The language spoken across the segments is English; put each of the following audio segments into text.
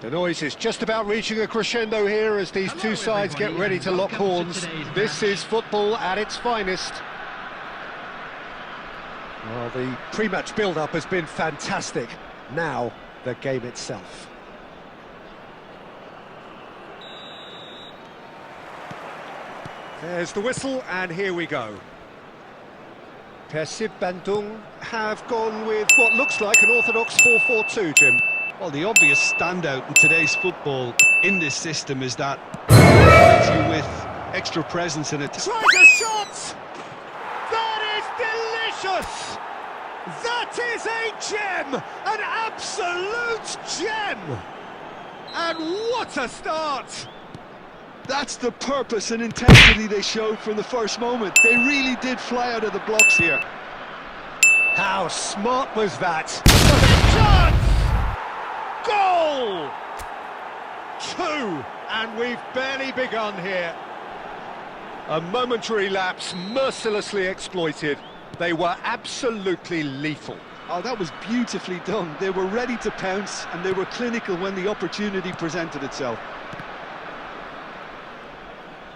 The noise is just about reaching a crescendo here as these two sides get ready to lock horns. This is football at its finest. Well, the pre-match build-up has been fantastic. Now, the game itself. There's the whistle, and here we go. Persib Bandung have gone with what looks like an orthodox 4-4-2, Jim. Well, the obvious standout in today's football in this system is that it provides you with extra presence in it. Tries a shot! That is delicious! That is a gem! An absolute gem! And what a start! That's the purpose and intensity they showed from the first moment. They really did fly out of the blocks here. How smart was that? Chance! Goal! 2, and we've barely begun here. A momentary lapse mercilessly exploited. They were absolutely lethal. Oh, that was beautifully done. They were ready to pounce, and they were clinical when the opportunity presented itself.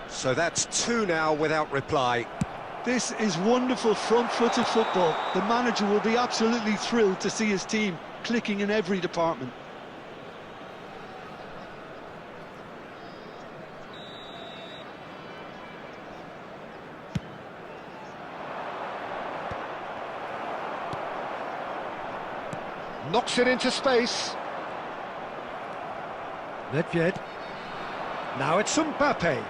So that's 2 now without reply. This is wonderful front-footed football. The manager will be absolutely thrilled to see his team clicking in every department. Knocks it into space. Nedved. Now it's Mbappe.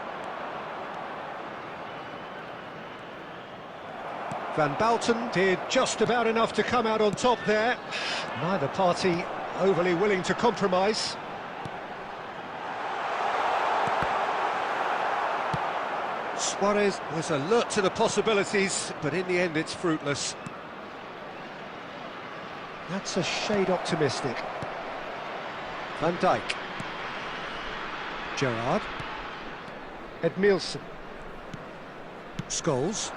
Van Bouten did just about enough to come out on top there. Neither party overly willing to compromise. Suarez was alert to the possibilities, but in the end it's fruitless. That's a shade optimistic. Van Dijk. Gerrard. Edmilson. Scholes.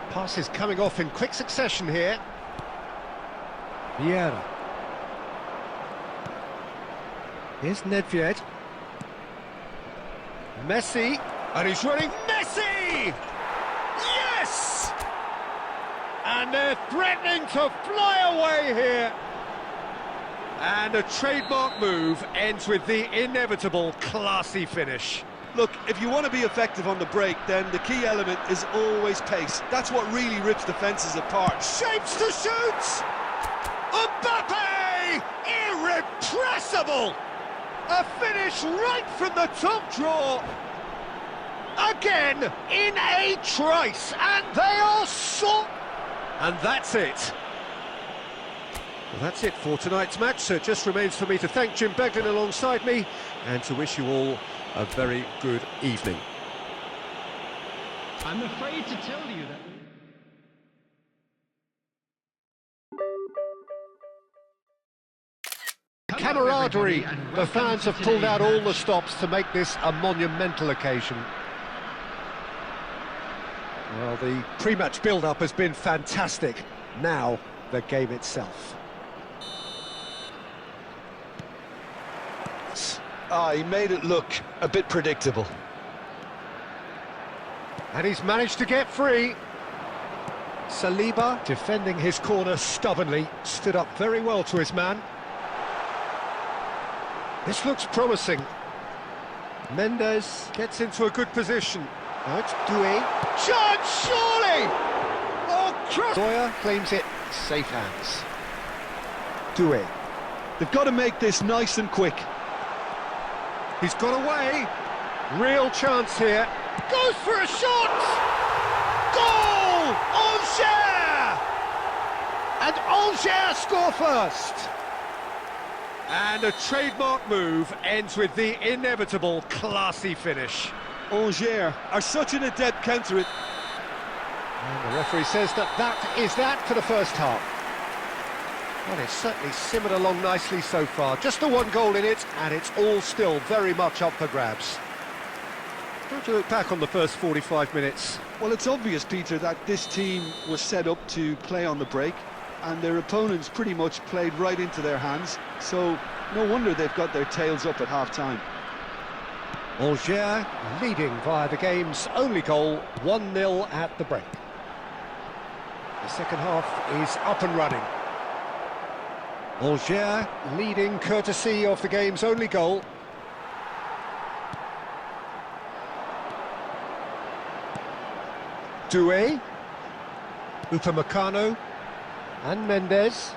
Passes coming off in quick succession here. Vieira. Here's Nedved. Messi. And he's running. Messi! Yes! And they're threatening to fly away here. And a trademark move ends with the inevitable classy finish. Look, if you want to be effective on the break, then the key element is always pace. That's what really rips defences apart. Shapes to shoot! Mbappe! Irrepressible! A finish right from the top draw. Again, in a trice, and they are so... And that's it. Well, that's it for tonight's match, so it just remains for me to thank Jim Beglin alongside me and to wish you all a very good evening. I'm afraid to tell you that... Camaraderie. The fans have pulled out all the stops to make this a monumental occasion. Well, the pre-match build-up has been fantastic. Now, the game itself. He made it look a bit predictable. And he's managed to get free. Saliba, defending his corner stubbornly, stood up very well to his man. This looks promising. Mendes gets into a good position. Now it's Doué. Chance, surely! Oh, cross! Doyer claims it. Safe hands. Doué. They've got to make this nice and quick. He's got away. Real chance here. Goes for a shot! Goal! Angers! And Angers score first. And a trademark move ends with the inevitable classy finish. Angers are such an adept counter it. And the referee says that is that for the first half. Well, it's certainly simmered along nicely so far. Just the one goal in it, and it's all still very much up for grabs. How do you look back on the first 45 minutes? Well, it's obvious, Peter, that this team was set up to play on the break. and their opponents pretty much played right into their hands, so no wonder they've got their tails up at half-time. Algiers leading via the game's only goal, 1-0 at the break. The second half is up and running. Algiers leading courtesy of the game's only goal. Doué, Upamecano, and Mendes.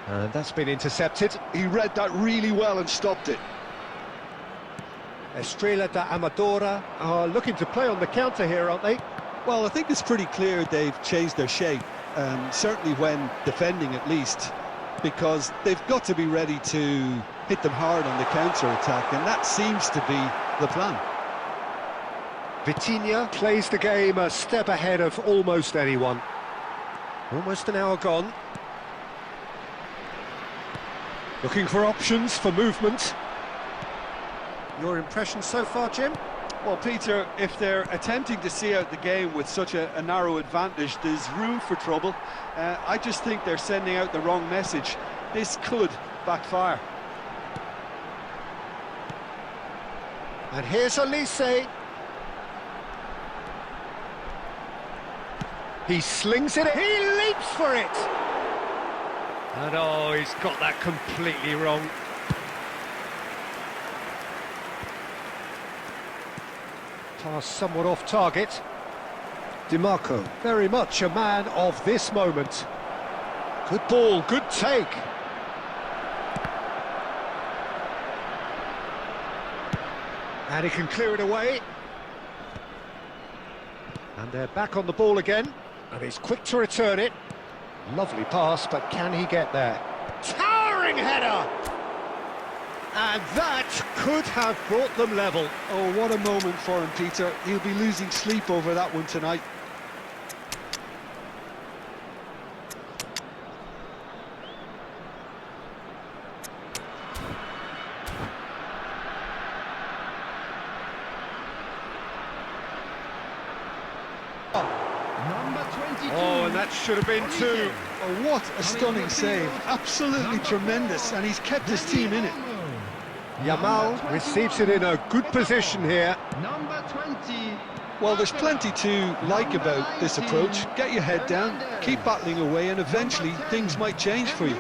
And that's been intercepted. He read that really well and stopped it. Estrella da Amadora are looking to play on the counter here, aren't they? Well, I think it's pretty clear they've changed their shape, certainly when defending at least, because they've got to be ready to hit them hard on the counter-attack, and that seems to be the plan. Vitinha plays the game a step ahead of almost anyone. Almost an hour gone. Looking for options for movement. Your impression so far, Jim? Well, Peter, if they're attempting to see out the game with such a narrow advantage, there's room for trouble. I just think they're sending out the wrong message. This could backfire. And here's Olise. He slings it, he leaps for it! And oh, he's got that completely wrong. Pass somewhat off target. DiMarco, very much a man of this moment. Good ball, good take. And he can clear it away. And they're back on the ball again. And he's quick to return it. Lovely pass, but can he get there? Towering header! And that could have brought them level. Oh, what a moment for him, Peter. He'll be losing sleep over that one tonight. Oh, and that should have been two. Oh, what a stunning save. Absolutely tremendous, and he's kept his team in it. Yamal receives it in a good position here. Number 20. Well, there's plenty to like about this approach. Get your head down, keep battling away, and eventually things might change for you.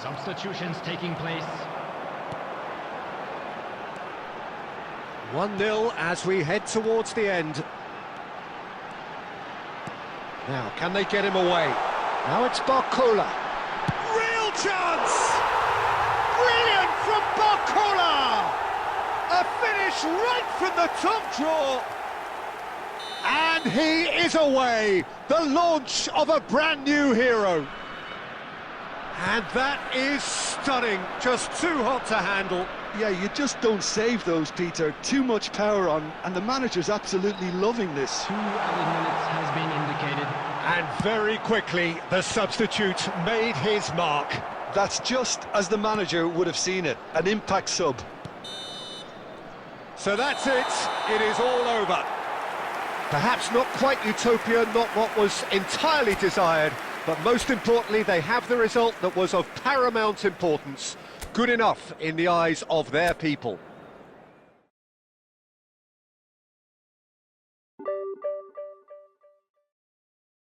Substitutions taking place. 1-0 as we head towards the end. Now, can they get him away? Now it's Barcola. Real chance! Brilliant from Barcola! A finish right from the top draw. And he is away. The launch of a brand new hero. And that is stunning. Just too hot to handle. Yeah, you just don't save those, Peter. Too much power on, and the manager's absolutely loving this. 2 added minutes has been indicated. And very quickly, the substitute made his mark. That's just as the manager would have seen it, an impact sub. So that's it. It is all over. Perhaps not quite utopia, not what was entirely desired, but most importantly, they have the result that was of paramount importance. Good enough in the eyes of their people.